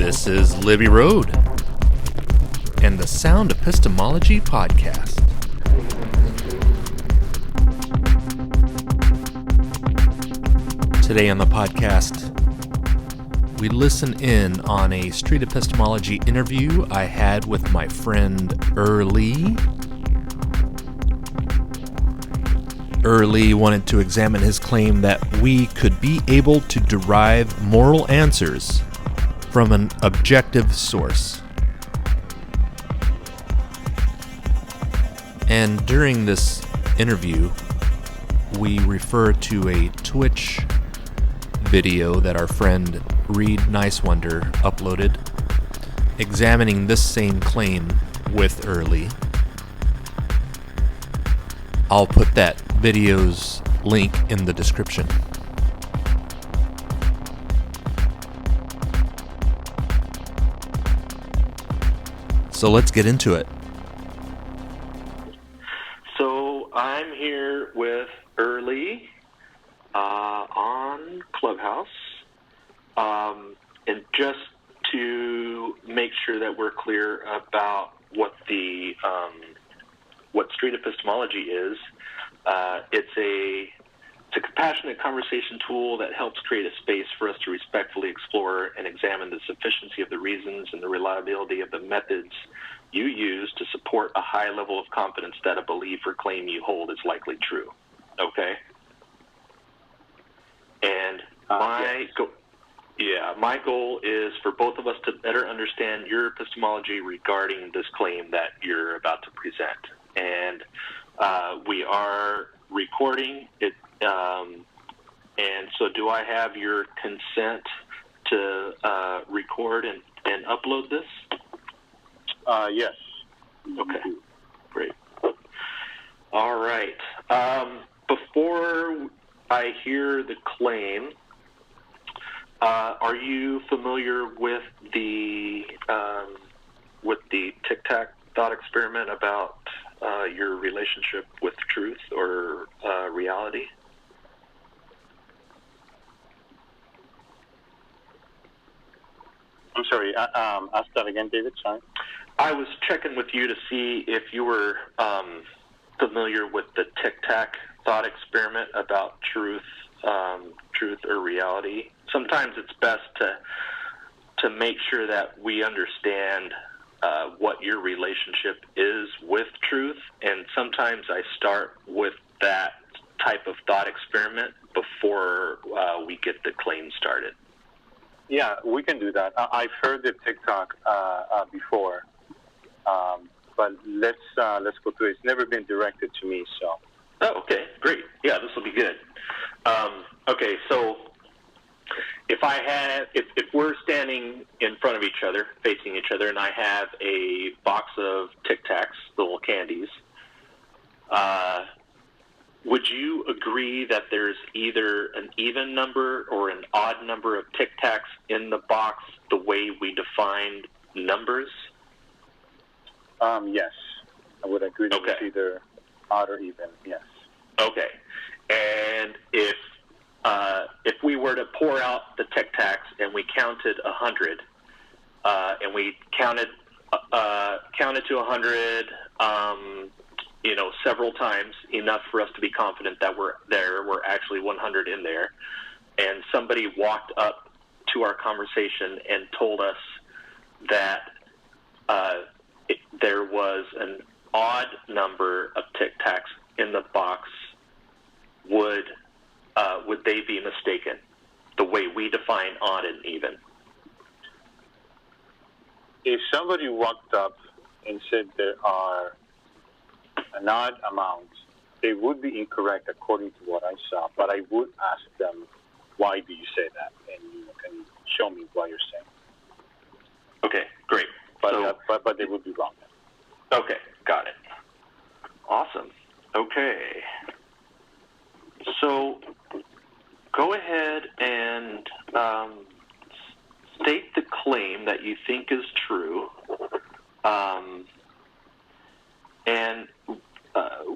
This is Libby Road and the Sound Epistemology Podcast. Today on the podcast, we listen in on a Street Epistemology interview I had with my friend Erlee. Erlee wanted to examine his claim that we could be able to derive moral answers from an objective source. And during this interview, we refer to a Twitch video that our friend Reed Nicewonder uploaded, examining this same claim with Erlee. I'll put that video's link in the description. So let's get into it. So I'm here with Erlee on Clubhouse. And just to make sure that we're clear about what street epistemology is, it's a compassionate conversation tool that helps create a space for us to respectfully explore and examine the sufficiency of the reasons and the reliability of the methods you use to support a high level of confidence that a belief or claim you hold is likely true. Okay? And my goal is for both of us to better understand your epistemology regarding this claim that you're about to present. And we are recording it. And so do I have your consent to record and upload this? Yes. Okay, great. All right. Before I hear the claim, are you familiar with the tic-tac thought experiment about your relationship with truth or reality? I'm sorry, ask that again, David, sorry. I was checking with you to see if you were familiar with the tic-tac thought experiment about truth or reality. Sometimes it's best to make sure that we understand what your relationship is with truth, and sometimes I start with that type of thought experiment before we get the claim started. Yeah, we can do that. I've heard the TikTok before, but let's go through it. It's never been directed to me, so. Oh, okay, great. Yeah, this will be good. Okay, so if we're standing in front of each other, facing each other, and I have a box of Tic Tacs, little candies, would you agree that there's either an even number or an odd number of Tic Tacs in the box the way we defined numbers? Yes. I would agree that it's either odd or even, yes. Okay. And if we were to pour out the Tic Tacs and we counted 100, and we counted to 100, several times, enough for us to be confident that there were actually 100 in there, and somebody walked up to our conversation and told us that there was an odd number of Tic Tacs in the box, would they be mistaken, the way we define odd and even? If somebody walked up and said there are an odd amount, they would be incorrect according to what I saw, but I would ask them, why do you say that? And you can show me why you're saying it. Okay, great. But they would be wrong. Okay, got it. Awesome. Okay. So go ahead and state the claim that you think is true. And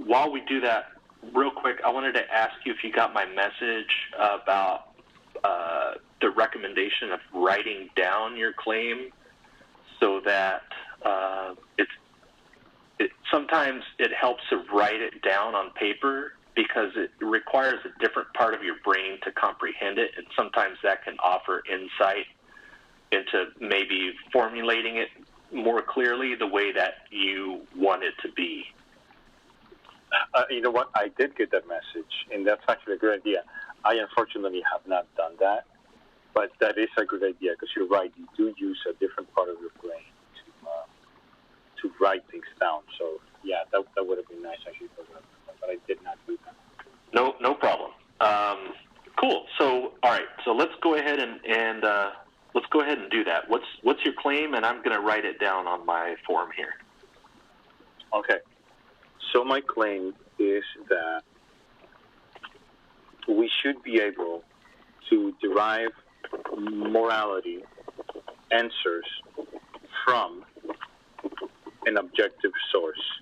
while we do that, real quick, I wanted to ask you if you got my message about the recommendation of writing down your claim so that sometimes it helps to write it down on paper because it requires a different part of your brain to comprehend it, and sometimes that can offer insight into maybe formulating it more clearly the way that you want it to be. You know what? I did get that message, and that's actually a good idea. I unfortunately have not done that, but that is a good idea because you're right. You do use a different part of your brain to write things down. So, yeah, that would have been nice actually, but I did not do that. No problem. Cool. So, all right. So let's go ahead and let's go ahead and do that. What's your claim? And I'm going to write it down on my form here. Okay. So my claim is that we should be able to derive morality answers from an objective source.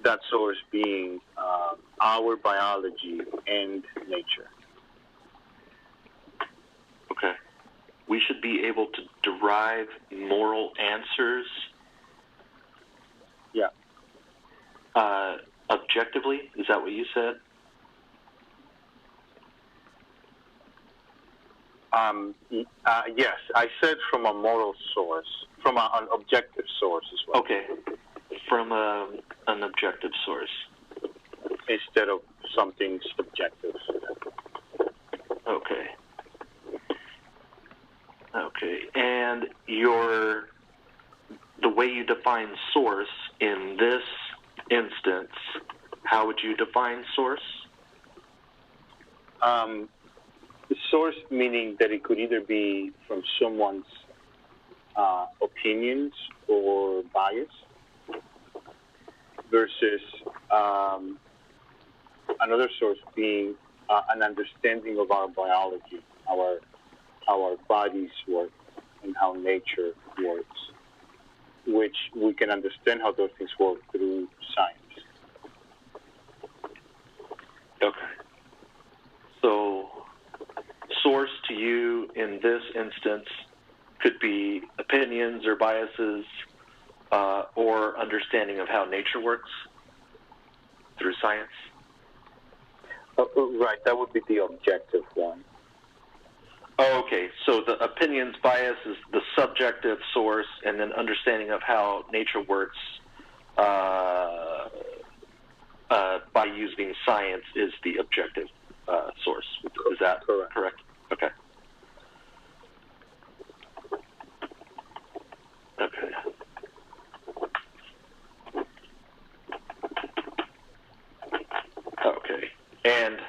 That source being our biology and nature. Okay. We should be able to derive moral answers. Yeah. Objectively, is that what you said? Yes, I said from a moral source, from an objective source as well. Okay, from an objective source. Instead of something subjective. Okay. Okay, and the way you define source in this instance, how would you define source? The source meaning that it could either be from someone's opinions or bias versus another source being an understanding of our biology, how our bodies work and how nature works, which we can understand how those things work through science. Okay. So, source to you in this instance could be opinions or biases or understanding of how nature works through science? Right, that would be the objective one. Oh, okay. So the opinions bias is the subjective source, and then understanding of how nature works by using science is the objective source. Is that correct? Okay. Okay. Okay. And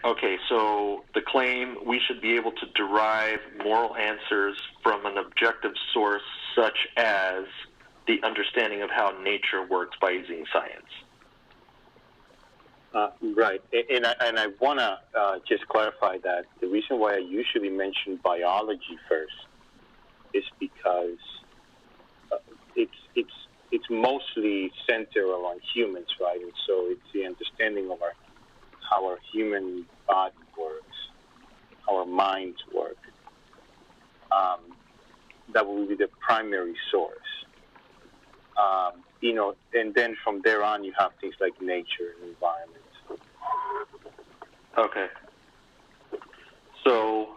okay, so the claim we should be able to derive moral answers from an objective source such as the understanding of how nature works by using science. Right, and I want to just clarify that the reason why I usually mention biology first is because it's mostly centered around humans, right? And so it's the understanding of how our human body works, how our minds work. That will be the primary source. And then from there on, you have things like nature and environment. Okay. So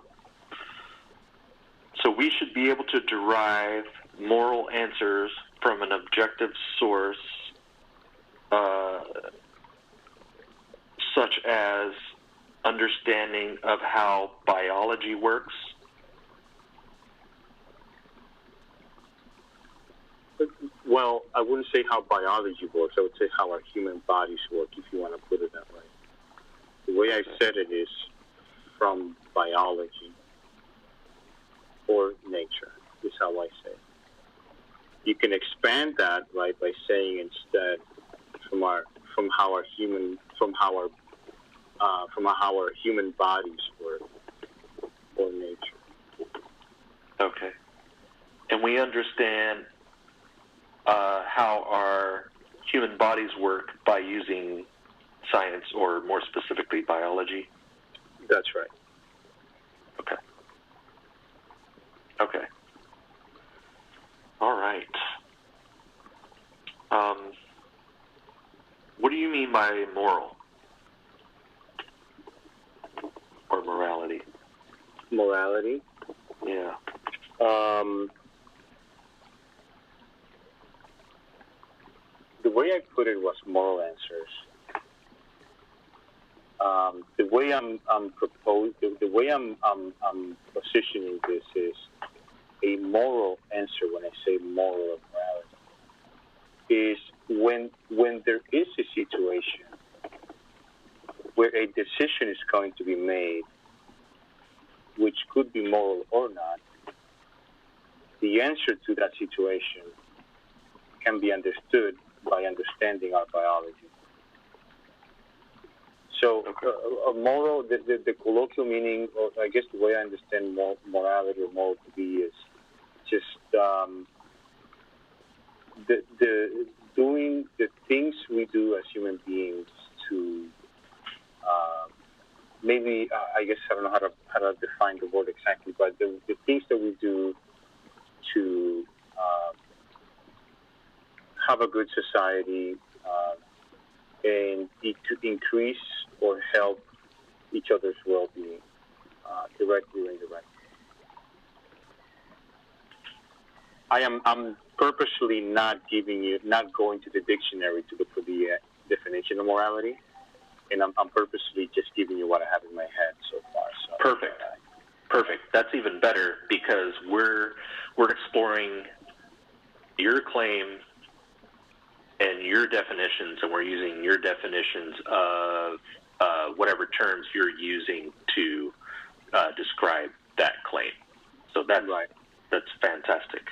we should be able to derive moral answers from an objective source, such as understanding of how biology works. Well, I wouldn't say how biology works. I would say how our human bodies work, if you want to put it that way. The way I said it is from biology or nature, is how I say it. You can expand that, right, by saying instead from how our human bodies work or nature. Okay. And we understand how our human bodies work by using science, or more specifically, biology? That's right. Okay. Okay. All right. What do you mean by moral or morality? Morality? Yeah. The way I put it was moral answers. The way I'm positioning this is a moral answer. When I say moral or morality, is when there is a situation where a decision is going to be made, which could be moral or not, the answer to that situation can be understood by understanding our biology. So, a moral, the colloquial meaning, or I guess the way I understand morality or moral to be is just doing the things we do as human beings to maybe I guess I don't know how to define the word exactly, but the things that we do to have a good society and to increase or help each other's well-being, directly or indirectly. I'm purposely not going to the dictionary to look for the definition of morality, and I'm purposely just giving you what I have in my head so far. So. Perfect. That's even better because we're exploring your claim and your definitions, and we're using your definitions of whatever terms you're using to describe that claim. So that's right. That's fantastic.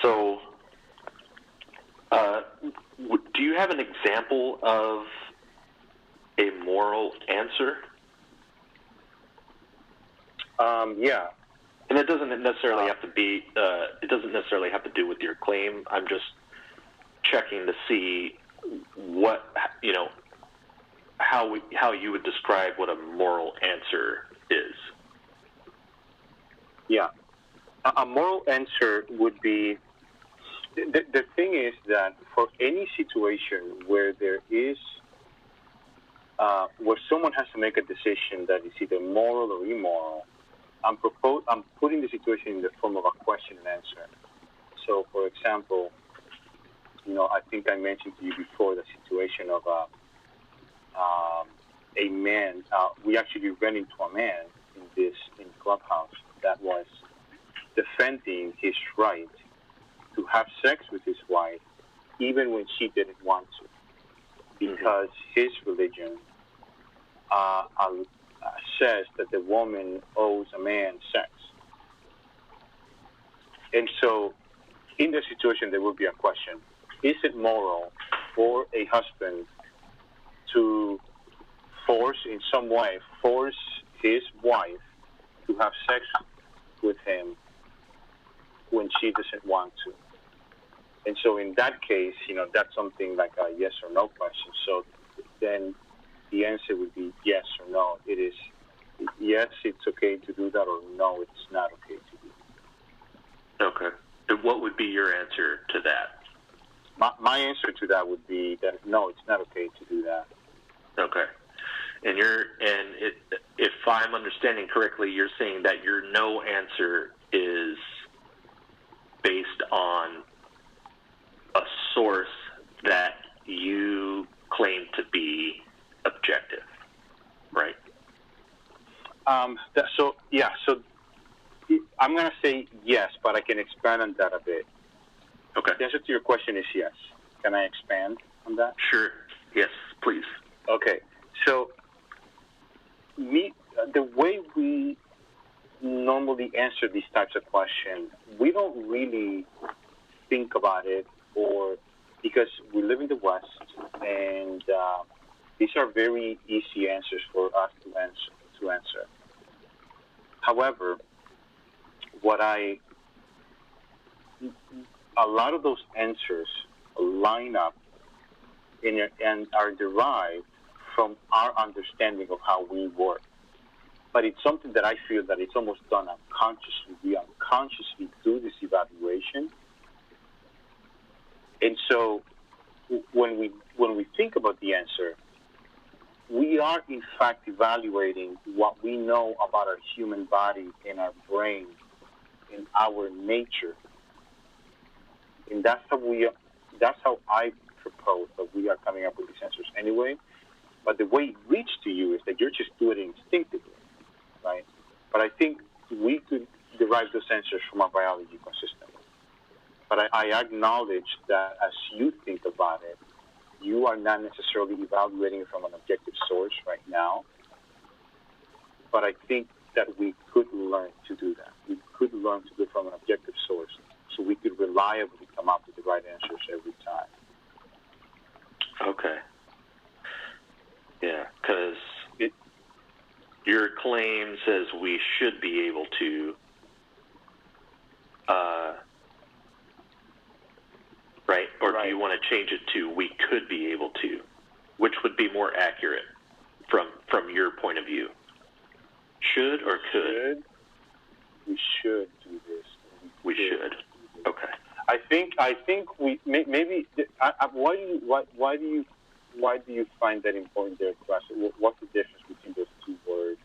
So, do you have an example of a moral answer? Yeah. And it doesn't necessarily have to be. It doesn't necessarily have to do with your claim. I'm just checking to see what how you would describe what a moral answer is. Yeah. A moral answer would be, the thing is that for any situation where there is, where someone has to make a decision that is either moral or immoral, I'm putting the situation in the form of a question and answer. So, for example, I think I mentioned to you before the situation of a man. We actually ran into a man in Clubhouse that was defending his right to have sex with his wife even when she didn't want to, because his religion says that the woman owes a man sex. And so in that situation there would be a question: is it moral for a husband to force his wife to have sex with him when she doesn't want to? And so in that case, that's something like a yes or no question. So then the answer would be yes or no. It is yes, it's okay to do that, or no, it's not okay to do that. Okay. And what would be your answer to that? My answer to that would be that no, it's not okay to do that. Okay. And if I'm understanding correctly, you're saying that your no answer is based on a source that you claim to be objective, right? So I'm going to say yes, but I can expand on that a bit. Okay. The answer to your question is yes. Can I expand on that? Sure. Yes, please. Okay. So the way we normally answer these types of questions, we don't really think about it, or because we live in the West, and these are very easy answers for us to answer. However, a lot of those answers line up and are derived from our understanding of how we work. But it's something that I feel that it's almost done unconsciously. We unconsciously do this evaluation. And so when we think about the answer, we are in fact evaluating what we know about our human body and our brain and our nature. And that's how I propose that we are coming up with these answers anyway. But the way it reaches to you is that you're just doing it instinctively, right? But I think we could derive those answers from our biology consistently. But I acknowledge that as you think about it, you are not necessarily evaluating it from an objective source right now. But I think that we could learn to do that. We could learn to do it from an objective source so we could reliably come up with the right answers every time. Okay. Yeah, because your claim says we should be able to, right? Or do you want to change it to we could be able to? Which would be more accurate from your point of view? Should or could? We should do this. We should. Okay. I think we maybe. Why do you find that important there, Class? What's the difference between those two words?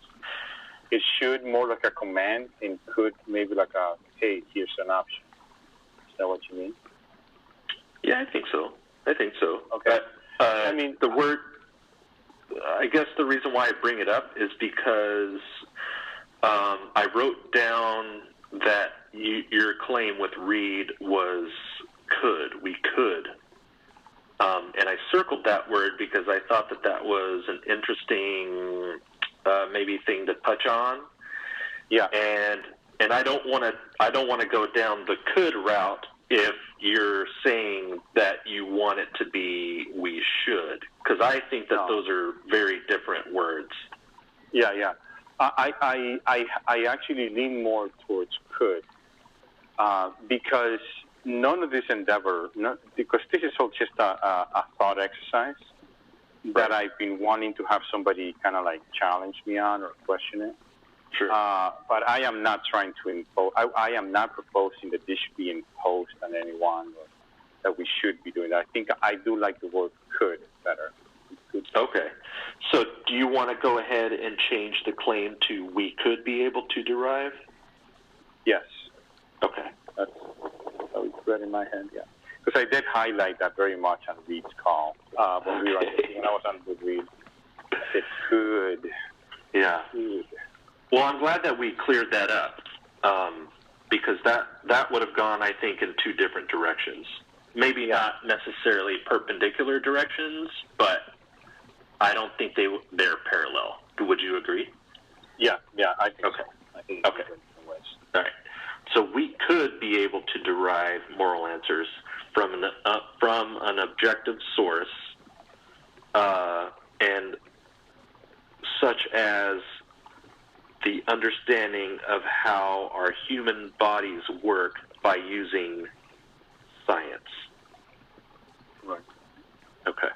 Is should more like a command, and could maybe like a hey, here's an option. Is that what you mean? Yeah, I think so. Okay. I mean, the word. I guess the reason why I bring it up is because I wrote down that your claim with Reed was could. We could. And I circled that word because I thought that was an interesting maybe thing to touch on. Yeah. And I don't want to go down the could route if you're saying that you want it to be we should, because I think that those are very different words. Yeah. I actually lean more towards could because none of this endeavor, because this is all just a thought exercise that I've been wanting to have somebody kind of like challenge me on or question it. Sure. But I am not trying to impose. I am not proposing that this should be imposed on anyone or that we should be doing that. I think I do like the word could better. Okay. So do you want to go ahead and change the claim to we could be able to derive? Yes. Okay. That's read in my head, yeah. Because I did highlight that very much on Reed's call. When I was on with Reed, I said could. Yeah. Could. Well, I'm glad that we cleared that up because that would have gone, I think, in two different directions. Maybe not necessarily perpendicular directions, but I don't think they're parallel. Would you agree? Yeah, I think okay. So. I think okay. All right. So we could be able to derive moral answers from an objective source, and such as the understanding of how our human bodies work by using science. Right. Okay.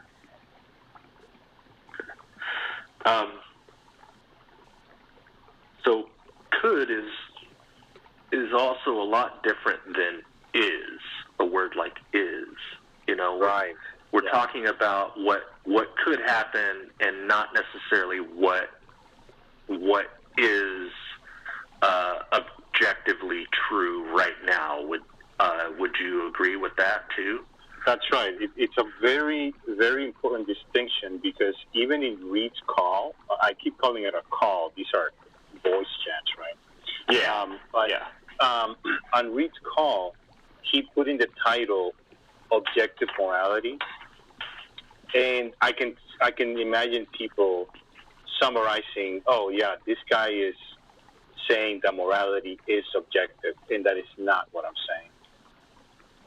So could is also a lot different than is. A word like is. Right. We're talking about what could happen and not necessarily what is objectively true right now. Would you agree with that too? That's right. It's a very, very important distinction because even in Reed's call, I keep calling it a call. These are voice chats, right? Yeah. On Reed's call, he put in the title "Objective Morality," and I can imagine people summarizing, "Oh yeah, this guy is saying that morality is subjective, and that is not what I'm saying."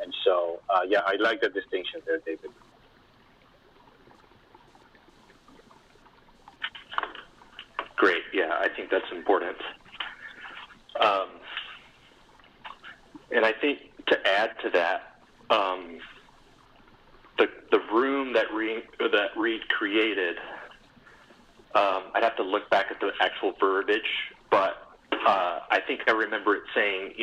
And so, I like the distinction there, David. Great. Yeah, I think that's important. And I think to add to that, the room that Reed created. I'd have to look back at the actual verbiage, but I think I remember it saying,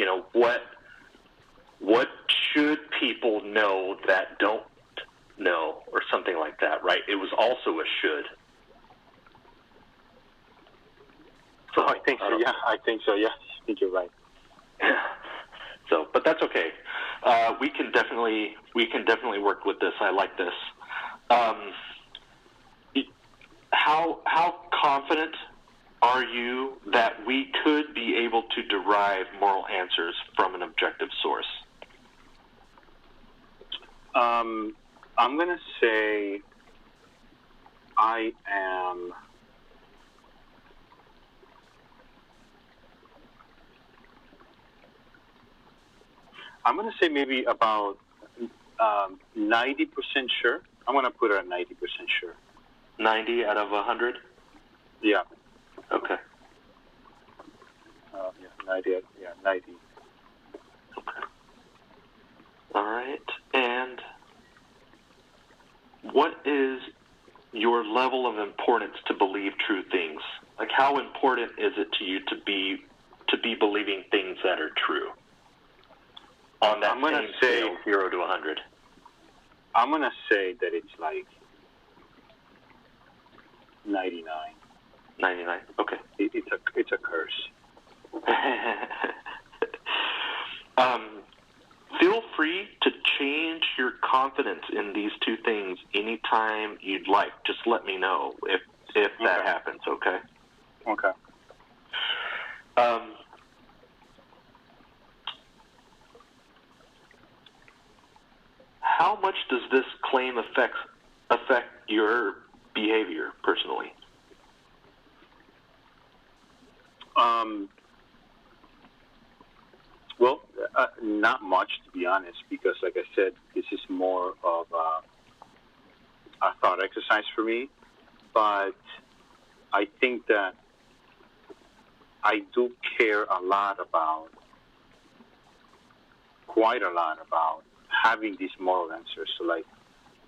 what should people know that don't know, or something like that, right? It was also a should. So I think so. Yeah, I think so. Yeah, I think you're right. So, but that's okay. We can definitely work with this. I like this. How confident are you that we could be able to derive moral answers from an objective source? I'm going to say I am. I'm going to say maybe about 90% sure. I'm going to put it at 90% sure. 90 out of 100? Yeah. Okay. 90. Yeah, 90. Okay. All right. And what is your level of importance to believe true things? Like, how important is it to you to be believing things that are true? On that same scale, 0 to 100. I'm going to say that it's like 99. 99. Okay. It's a curse. Feel free to change your confidence in these two things anytime you'd like. Just let me know if that happens, okay? Okay. How much does this claim affect your behavior personally? Well, not much, to be honest, because, like I said, this is more of a thought exercise for me. But I think that I do care quite a lot about having these moral answers. So, like,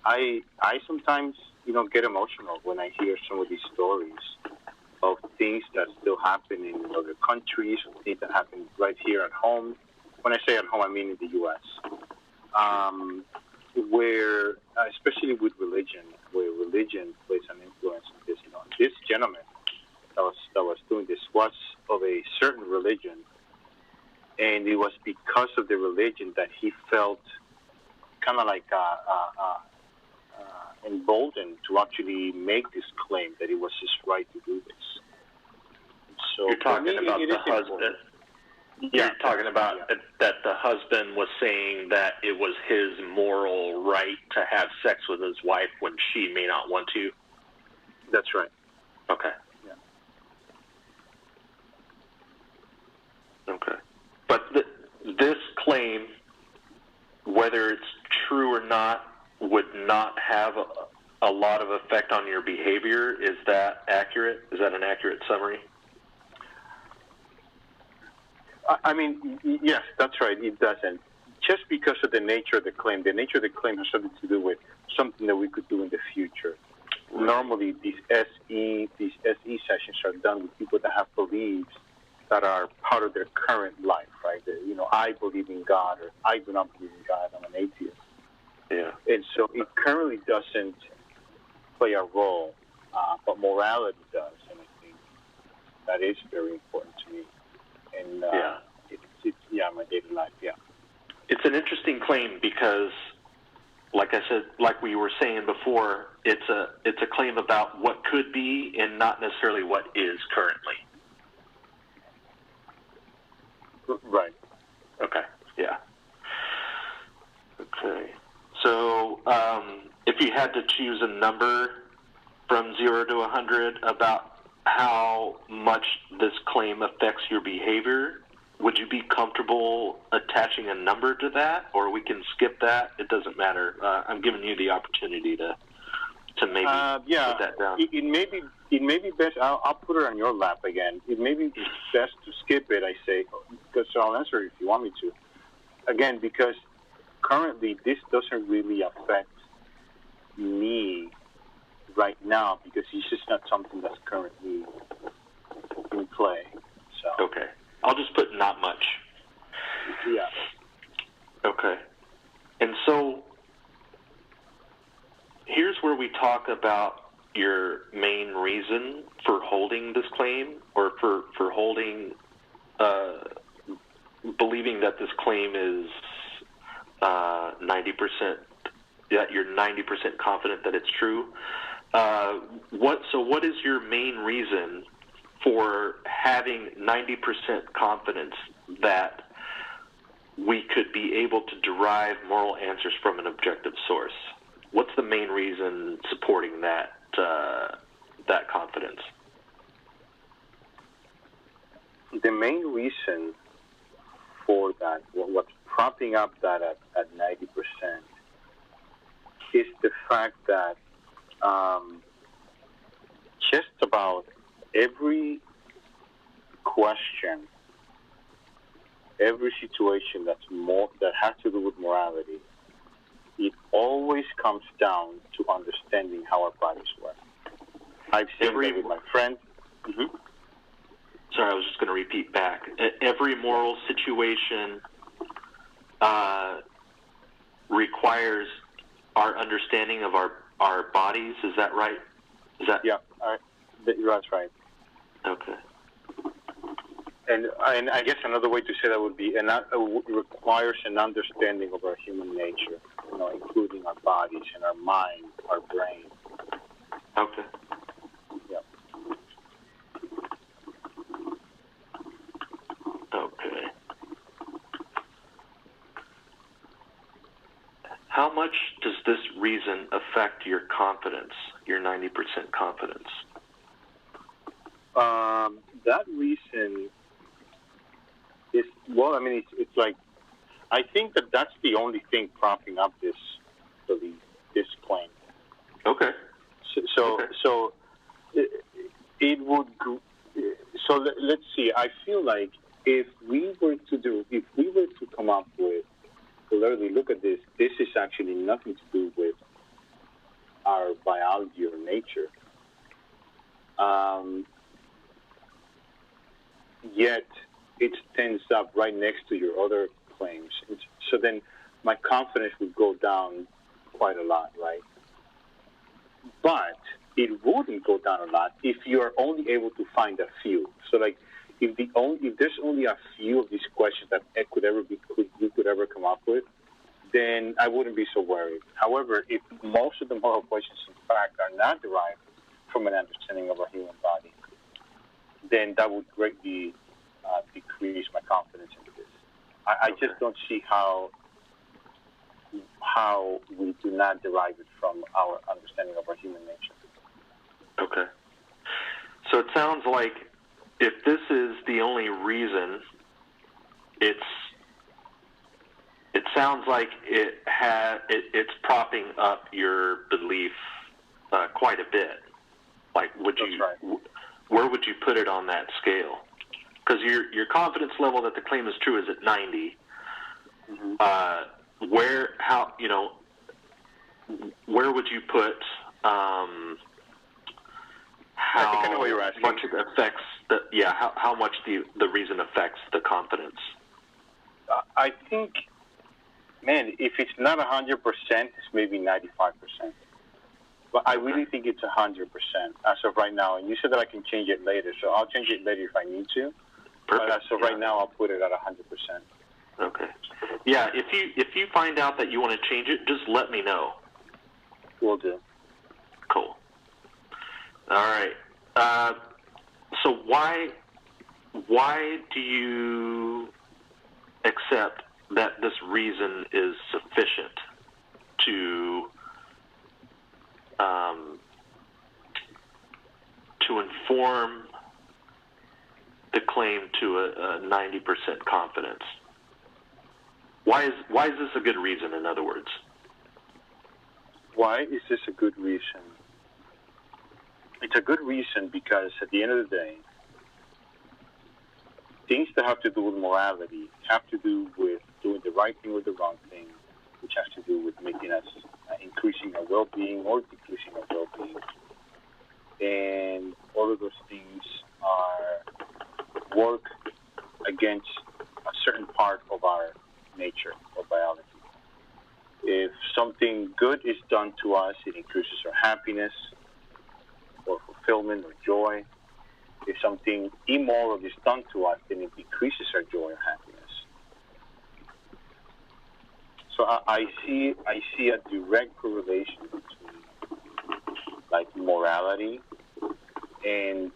I sometimes, get emotional when I hear some of these stories of things that still happen in other countries, or things that happen right here at home. When I say at home, I mean in the U.S., where, especially with religion, where religion plays an influence in this. This gentleman that was doing this was of a certain religion, and it was because of the religion that he felt kind of like emboldened to actually make this claim that it was his right to do this. So you're talking about the husband. You're talking about that the husband was saying that it was his moral right to have sex with his wife when she may not want to. That's right. Okay. Yeah. Okay. But this claim, whether it's true or not, would not have a lot of effect on your behavior. Is that accurate? Is that an accurate summary? I mean, yes, that's right. It doesn't. Just because of the nature of the claim. The nature of the claim has something to do with something that we could do in the future. Right. Normally, these SE sessions are done with people that have beliefs that are part of their current life, right? I believe in God, or I do not believe in God. I'm an atheist. Yeah. And so it currently doesn't play a role, but morality does, and I think that is very important to me. And my daily life, yeah. It's an interesting claim because, like I said, like we were saying before, it's a claim about what could be and not necessarily what is currently. Right. Okay. Yeah. Okay. So, if you had to choose a number from 0 to 100 about how much this claim affects your behavior, would you be comfortable attaching a number to that, or we can skip that? It doesn't matter. I'm giving you the opportunity to maybe put that down. It may be best. I'll put it on your lap again. It may be best to skip it. I say, because I'll answer it if you want me to. Again, because currently this doesn't really affect me right now because it's just not something that's currently in play. So Okay. I'll just put not much. yeah. Okay. And so here's where we talk about your main reason for holding this claim, or for holding, believing that this claim is 90%, that you're 90% confident that it's true. What is your main reason for having 90% confidence that we could be able to derive moral answers from an objective source? What's the main reason supporting that confidence? The main reason for that, what's propping up that at 90%, is the fact that just about every question, every situation that has to do with morality, it always comes down to understanding how our bodies work. I've seen that with my friends. Mm-hmm. Sorry, I was just going to repeat back. Every moral situation requires our understanding of our bodies. Is that right? Yeah, that's right. Okay. And I guess another way to say that would be, requires an understanding of our human nature, including our bodies and our mind, our brain. Okay. Yeah. Okay. How much does this reason affect your confidence, your 90% confidence? That reason is, it's like, I think that's the only thing propping up this claim. Okay. So it would. So let's see. I feel like if we were to come up with, literally look at this. This is actually nothing to do with our biology or nature. Yet it stands up right next to your other claims. So then my confidence would go down quite a lot, right? But it wouldn't go down a lot if you are only able to find a few. So like if there's only a few of these questions that you could ever come up with, then I wouldn't be so worried. However, if most of the moral questions in fact are not derived from an understanding of our human body, then that would greatly decrease my confidence in this. I just don't see how we do not derive it from our understanding of our human nature. Okay. So it sounds like if this is the only reason, it sounds like it's propping up your belief quite a bit. Like, where would you put it on that scale? Because your confidence level that the claim is true is at 90. Mm-hmm. Where would you put I think I know what you're asking. Much it affects how much the reason affects the confidence? I think, man, if it's not 100%, it's maybe 95%. But I really think it's 100% as of right now. And you said that I can change it later, so I'll change it later if I need to. Perfect. But as of right now, I'll put it at 100%. Okay. Yeah, if you find out that you want to change it, just let me know. Will do. Cool. All right. So why do you accept that this reason is sufficient to inform the claim to a 90% confidence? Why is this a good reason, in other words? Why is this a good reason? It's a good reason because at the end of the day, things that have to do with morality have to do with doing the right thing or the wrong thing, which has to do with making us increasing our well-being or decreasing our well-being. And all of those things are work against a certain part of our nature or biology. If something good is done to us, it increases our happiness or fulfillment or joy. If something immoral is done to us, then it decreases our joy or happiness. So I see a direct correlation between like morality and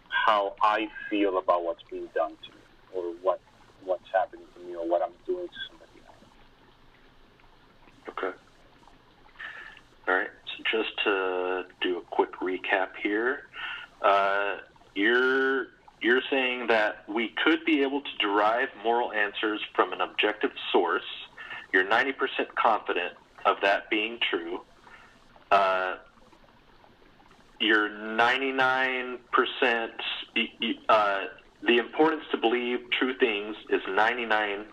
how I feel about what's being done to me, or what's happening to me, or what I'm doing to somebody else. Okay. All right. So just to do a quick recap here, you're saying that we could be able to derive moral answers from an objective source. You're 90% confident of that being true. You're 99%. The importance to believe true things is 99%.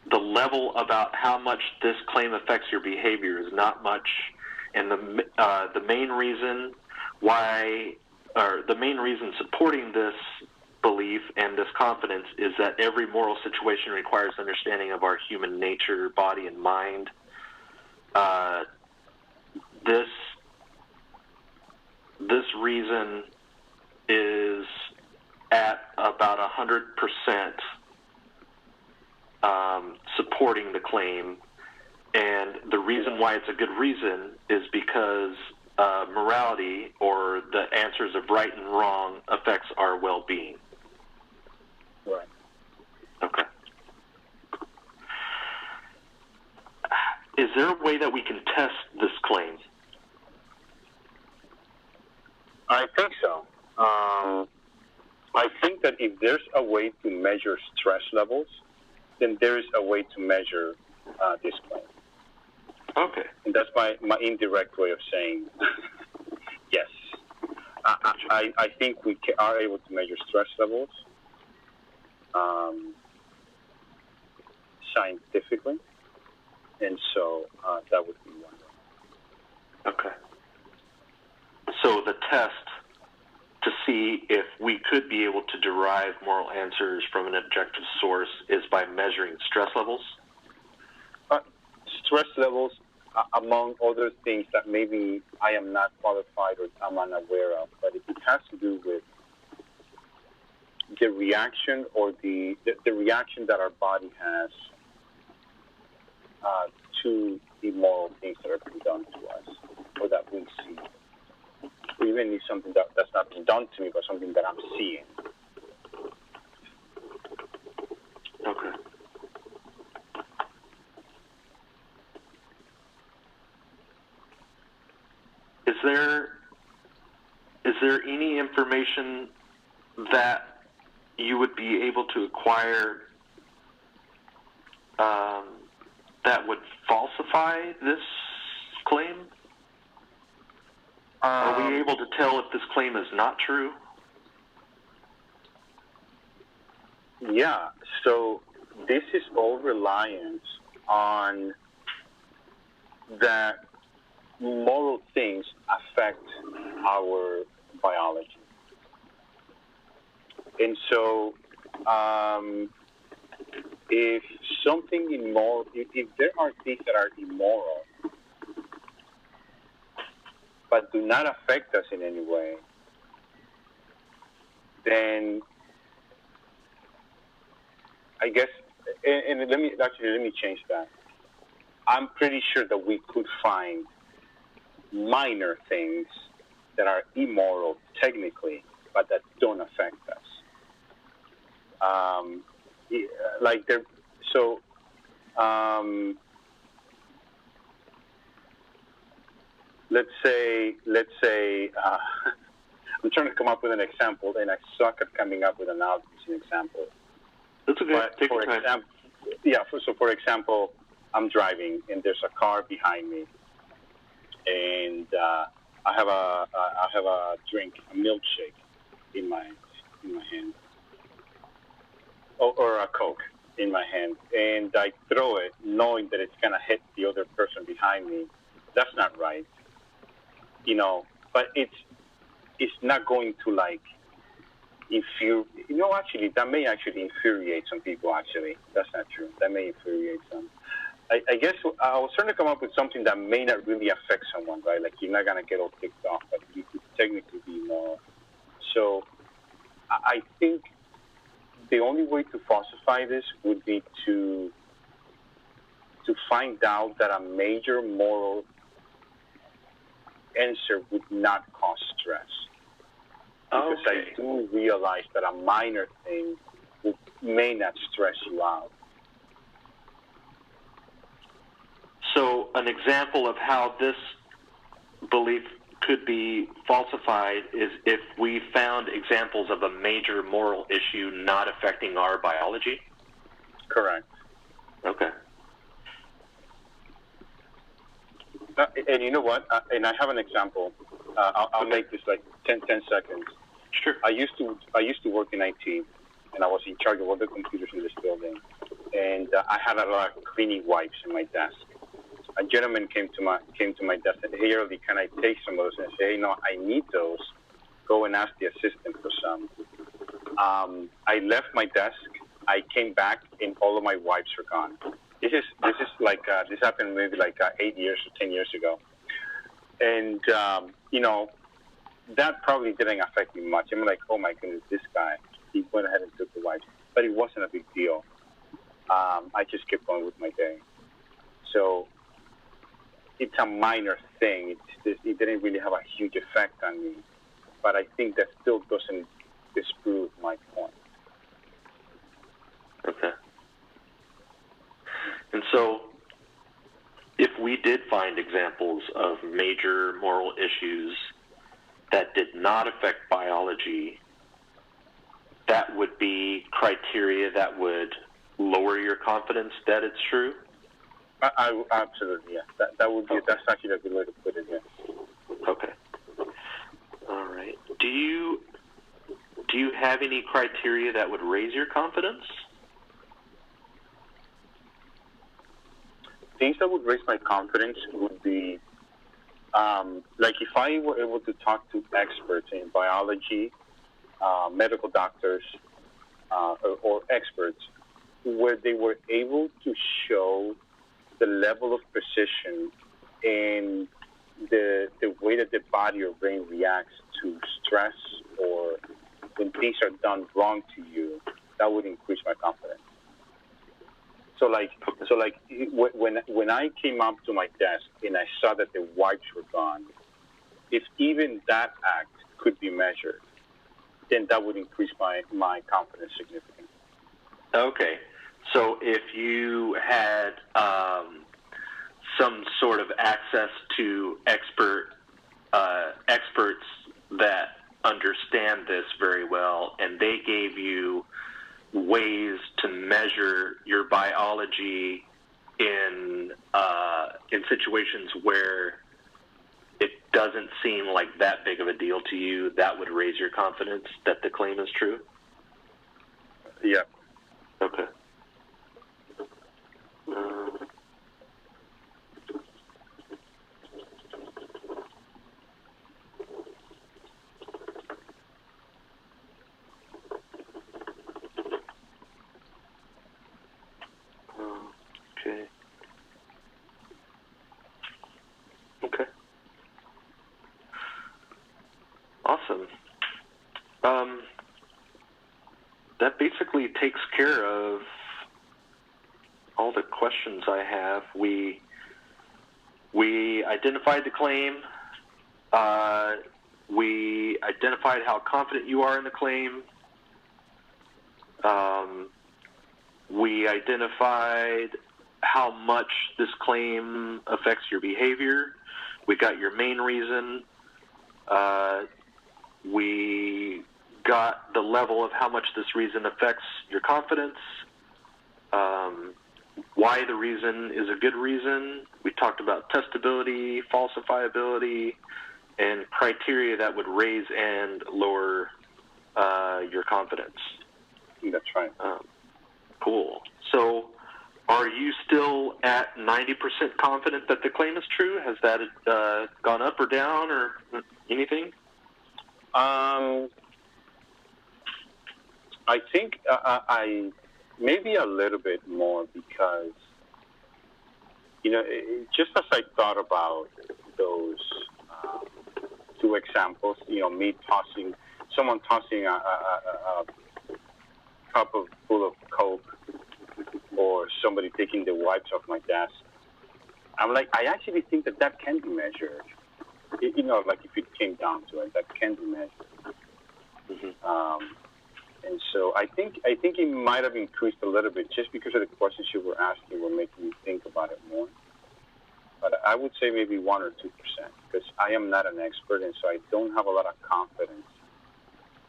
The level about how much this claim affects your behavior is not much, and the main reason why, or the main reason supporting this belief and this confidence is that every moral situation requires understanding of our human nature, body, and mind. This reason is at about 100% supporting the claim, and the reason why it's a good reason is because morality, or the answers of right and wrong, affects our well-being. Right. Okay. Is there a way that we can test this claim? I think so. I think that if there's a way to measure stress levels, then there is a way to measure this claim. Okay. And that's my indirect way of saying yes. I think we are able to measure stress levels scientifically, and so that would be one way. Okay. So the test to see if we could be able to derive moral answers from an objective source is by measuring stress levels? Stress levels, among other things that maybe I am not qualified or I'm unaware of, but it has to do with the reaction or the reaction that our body has to immoral things that are being done to us or that we see. Even if something that's not being done to me, but something that I'm seeing. Okay. Is there any information that you would be able to acquire that would falsify this claim? Are we able to tell if this claim is not true? Yeah, so this is all reliant on that moral things affect our biology. And so if something immoral, if there are things that are immoral, but do not affect us in any way, then I guess, and let me change that. I'm pretty sure that we could find minor things that are immoral technically, but that don't affect us. Let's say, I'm trying to come up with an example, and I suck at coming up with an example. That's okay. But Take your time. For example, I'm driving and there's a car behind me, and I have a drink, a milkshake, in my hand, or a Coke, in my hand and I throw it knowing that it's going to hit the other person behind me, that's not right. But it's not going to like actually that may actually infuriate some people. Actually, that's not true. That may infuriate some. I guess I was trying to come up with something that may not really affect someone, right? Like you're not gonna get all ticked off, but you could technically be more. So I think the only way to falsify this would be to find out that a major moral answer would not cause stress. Because I do realize that a minor thing may not stress you out. So an example of how this belief could be falsified is if we found examples of a major moral issue not affecting our biology? Correct. Okay. And you know what? And I have an example. I'll make this like 10 seconds. Sure. I used to work in IT, and I was in charge of all the computers in this building. And I had a lot of cleaning wipes in my desk. A gentleman came to my desk and said, "Hey, Erlee, can I take some of those?" And I said, "Hey, no, I need those. Go and ask the assistant for some." I left my desk. I came back, and all of my wipes were gone. This is like this happened maybe like 8 years or 10 years ago, and that probably didn't affect me much. I'm like, oh my goodness, this guy, he went ahead and took the wipes, but it wasn't a big deal. I just kept on with my day. So it's a minor thing. It didn't really have a huge effect on me, but I think that still doesn't disprove my point. Okay. And so, if we did find examples of major moral issues that did not affect biology, that would be criteria that would lower your confidence that it's true? I absolutely, yeah. That would be, okay. That's actually a good way to put it, yeah. Okay. All right. Do you have any criteria that would raise your confidence? Things that would raise my confidence would be, like if I were able to talk to experts in biology, medical doctors, or experts, where they were able to show the level of precision and the way that the body or brain reacts to stress or when things are done wrong to you, that would increase my confidence. So like when I came up to my desk and I saw that the wipes were gone, if even that act could be measured, then that would increase my confidence significantly. Okay. So if you had some sort of access to experts that understand this very well, and they gave you ways to measure your biology in situations where it doesn't seem like that big of a deal to you, that would raise your confidence that the claim is true? Yeah. Okay. Okay. Awesome. That basically takes care of all the questions I have. We identified the claim. We identified how confident you are in the claim. We identified how much this claim affects your behavior. We got your main reason. We got the level of how much this reason affects your confidence. Why the reason is a good reason. We talked about testability, falsifiability, and criteria that would raise and lower your confidence. That's right. Cool. So, are you still at 90% confident that the claim is true? Has that gone up or down or anything? I think I maybe a little bit more because, just as I thought about those two examples, someone tossing a cup full of Coke, or somebody taking the wipes off my desk. I'm like, I actually think that can be measured. Like if it came down to it, that can be measured. Mm-hmm. And so I think it might have increased a little bit just because of the questions you were asking were making me think about it more. But I would say maybe 1 or 2%, because I am not an expert, and so I don't have a lot of confidence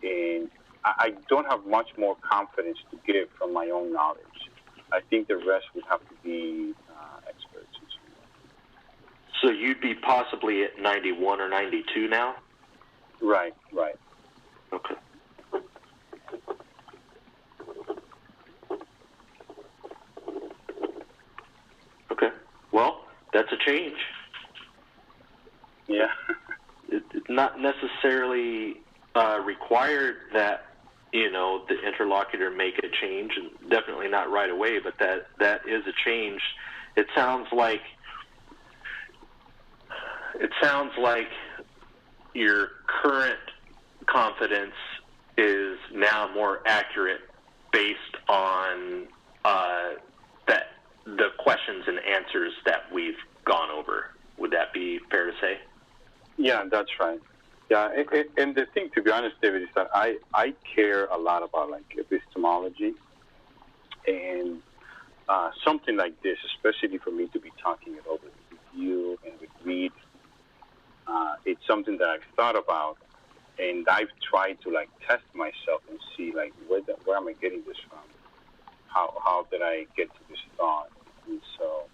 in. I don't have much more confidence to give from my own knowledge. I think the rest would have to be experts. So you'd be possibly at 91 or 92 now? Right. Okay. Okay. Well, that's a change. Yeah. It's not necessarily required that the interlocutor make a change, and definitely not right away, but that is a change. It sounds like your current confidence is now more accurate based on that the questions and answers that we've gone over. Would that be fair to say? Yeah, that's right. Yeah, and the thing, to be honest, David, is that I care a lot about epistemology, and something like this, especially for me to be talking it over with you and with Reed, it's something that I've thought about, and I've tried to test myself and see where am I getting this from? How did I get to this thought? And so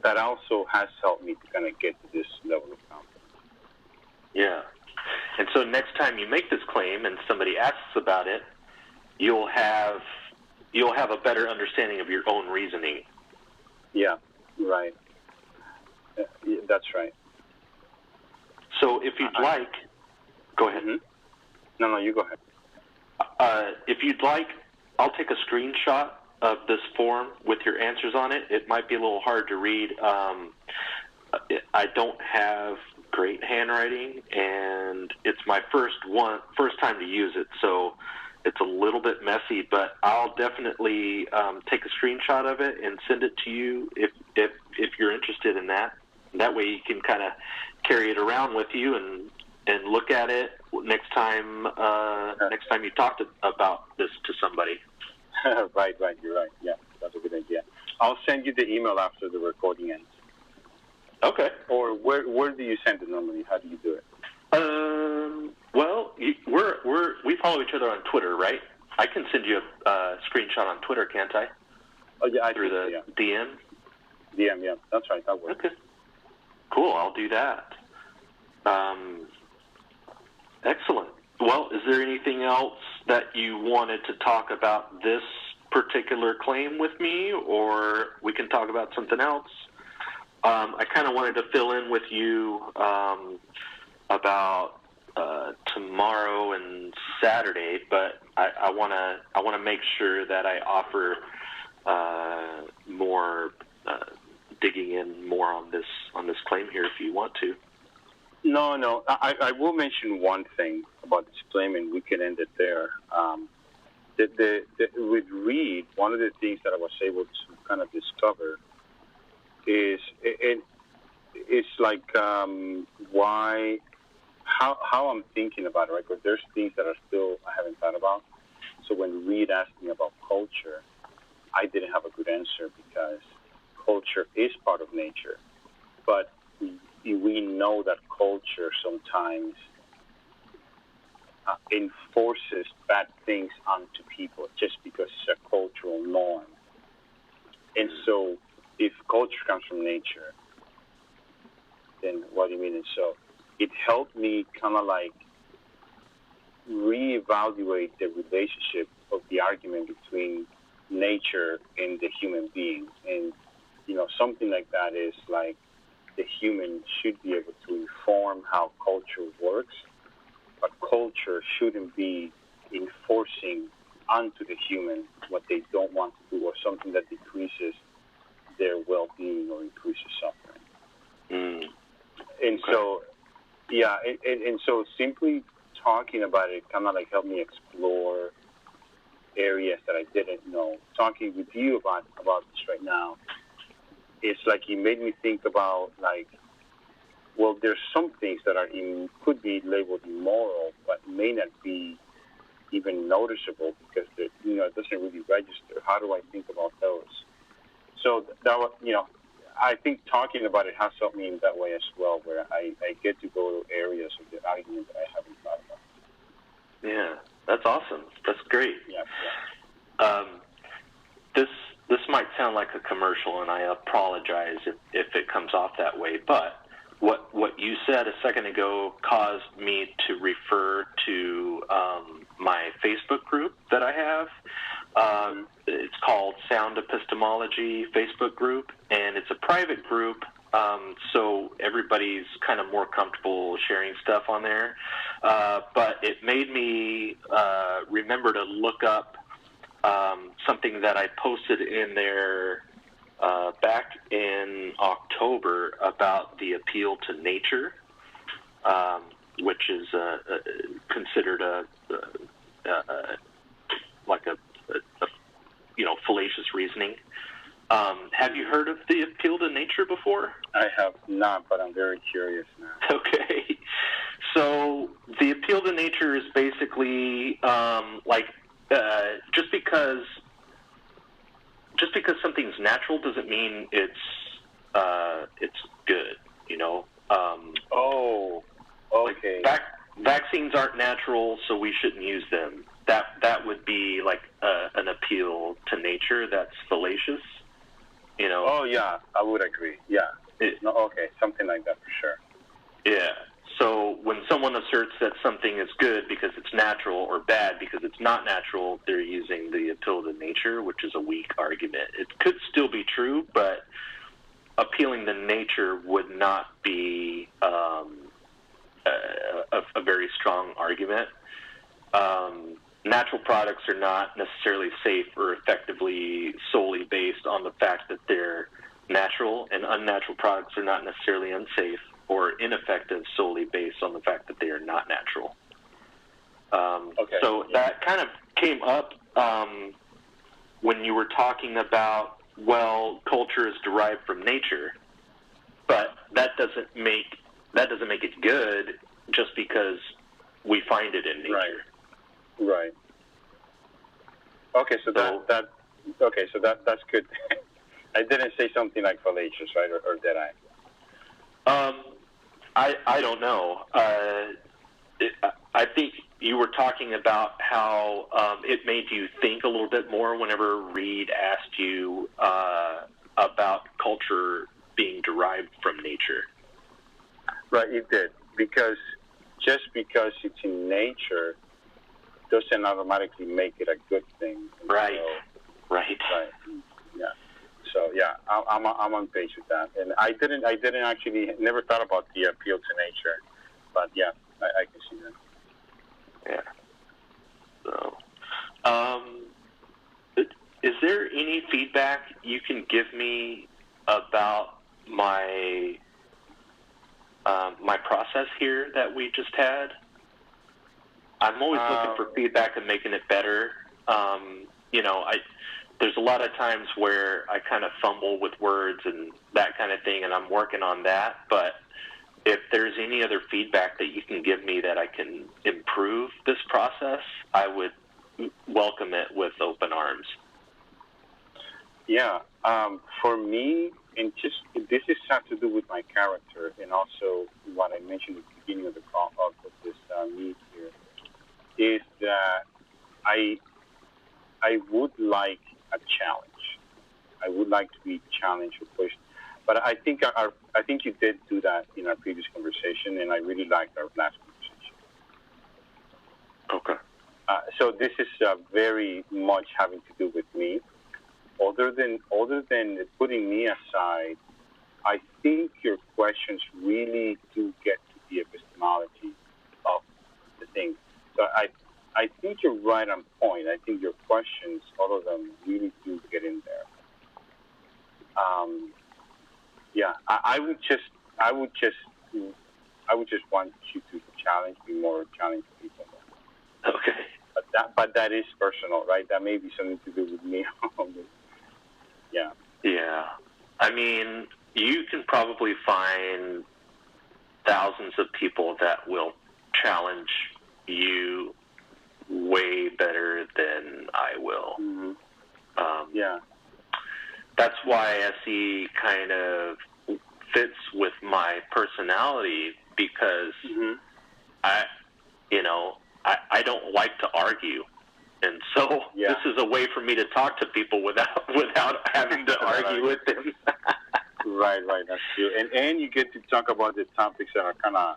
that also has helped me to kind of get to this level of confidence. Yeah. And so next time you make this claim and somebody asks about it, you'll have a better understanding of your own reasoning. Yeah, right. Yeah, that's right. So if you'd like, go ahead. Mm-hmm. No, you go ahead. If you'd like, I'll take a screenshot of this form with your answers on it. It might be a little hard to read. I don't have great handwriting, and it's my first time to use it, so it's a little bit messy, but I'll definitely take a screenshot of it and send it to you if you're interested in that. That way you can kind of carry it around with you and look at it next time you talk about this to somebody. Right, you're right. Yeah, that's a good idea. I'll send you the email after the recording ends. Okay. Or where do you send it normally? How do you do it? Well, we follow each other on Twitter, right? I can send you a screenshot on Twitter, can't I? Oh yeah, through the DM. DM, yeah, that's right. That works. Okay. Cool. I'll do that. Excellent. Well, is there anything else that you wanted to talk about this particular claim with me, or we can talk about something else? I kind of wanted to fill in with you about tomorrow and Saturday, but I want to make sure that I offer more digging in more on this claim here if you want to. No. I will mention one thing about this claim, and we can end it there. With Reed, one of the things that I was able to kind of discover is it's like how I'm thinking about it, right? Because there's things that I haven't thought about. So when Reed asked me about culture, I didn't have a good answer because culture is part of nature, but we know that culture sometimes enforces bad things onto people just because it's a cultural norm. And so if culture comes from nature, then what do you mean? And so it helped me kind of reevaluate the relationship of the argument between nature in the human being. And, something like that is like the human should be able to inform how culture works, but culture shouldn't be enforcing onto the human what they don't want to do or something that decreases their well-being or increases suffering. And okay. so, yeah, and so simply talking about it kind of like helped me explore areas that I didn't know. Talking with you about this right now, it's like it made me think about like, well, there's some things that could be labeled immoral, but may not be even noticeable because it doesn't really register. How do I think about those? So that was, I think talking about it has helped me in that way as well, where I get to go to areas of the argument that I haven't thought about. Yeah, that's awesome. That's great. Yeah. This might sound like a commercial, and I apologize if it comes off that way, but what you said a second ago caused me to refer to my Facebook group that I have. It's called Sound Epistemology Facebook group, and it's a private group, so everybody's kind of more comfortable sharing stuff on there. But it made me remember to look up something that I posted in there back in October about the appeal to nature, which is considered like a fallacious reasoning. Have you heard of the appeal to nature before? I have not, but I'm very curious now. Okay. So the appeal to nature is basically just because something's natural doesn't mean it's good. Oh, okay. Like vaccines aren't natural, so we shouldn't use them. That would be like an appeal to nature that's fallacious. Oh yeah, I would agree. Yeah. Okay, something like that for sure. Yeah. So when someone asserts that something is good because it's natural or bad because it's not natural, they're using the appeal to nature, which is a weak argument. It could still be true, but appealing to nature would not be a very strong argument. Natural products are not necessarily safe or effectively solely based on the fact that they're natural, and unnatural products are not necessarily unsafe or ineffective solely based on the fact that they are not natural. So that kind of came up when you were talking about, well, culture is derived from nature, but that doesn't make it good just because we find it in nature. Right. Okay, so that's good. I didn't say something like fallacious, right? Or did I? I don't know. I think you were talking about how it made you think a little bit more whenever Reed asked you about culture being derived from nature. Right, it did. Because just because it's in nature doesn't automatically make it a good thing. Right. So, right. Yeah. So yeah, I'm on page with that, and I didn't actually never thought about the appeal to nature, but yeah, I can see that. Yeah. So, is there any feedback you can give me about my process here that we just had? I'm always looking for feedback and making it better. There's a lot of times where I kind of fumble with words and that kind of thing, and I'm working on that. But if there's any other feedback that you can give me that I can improve this process, I would welcome it with open arms. Yeah. For me, and this has to do with my character, and also what I mentioned at the beginning of the call of this meet here, is that I would like a challenge. I would like to be challenged or pushed. But I think you did do that in our previous conversation, and I really liked our last conversation. Okay. So this is very much having to do with me, other than putting me aside, I think your questions really do get to the epistemology of the thing. So I think you're right on point. I think your questions, all of them, really do get in there. I would just want you to challenge me more, challenge people more. Okay. But that is personal, right? That may be something to do with me. Yeah. Yeah. I mean, you can probably find thousands of people that will challenge you way better than I will. Mm-hmm. Yeah. That's why SE kind of fits with my personality, because I don't like to argue. And so this is a way for me to talk to people without having to argue with them. Right, that's true. And you get to talk about the topics that are kind of,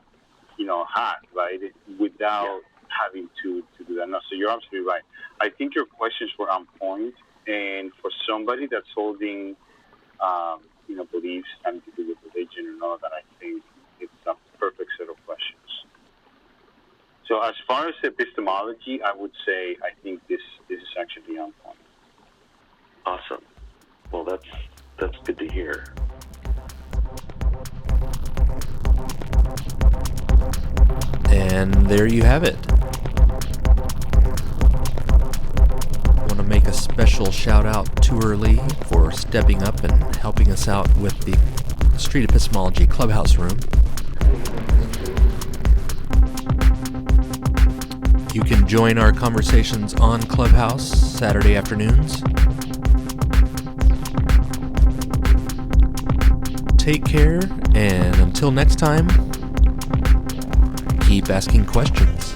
hot, right, without having to do that. No, so you're absolutely right. I think your questions were on point, and for somebody that's holding, beliefs having to do with religion and all that, I think it's a perfect set of questions. So as far as epistemology, I would say I think this is actually on point. Awesome. Well, that's good to hear. And there you have it. I want to make a special shout out to Erlee for stepping up and helping us out with the Street Epistemology Clubhouse room. You can join our conversations on Clubhouse Saturday afternoons. Take care, and until next time, keep asking questions.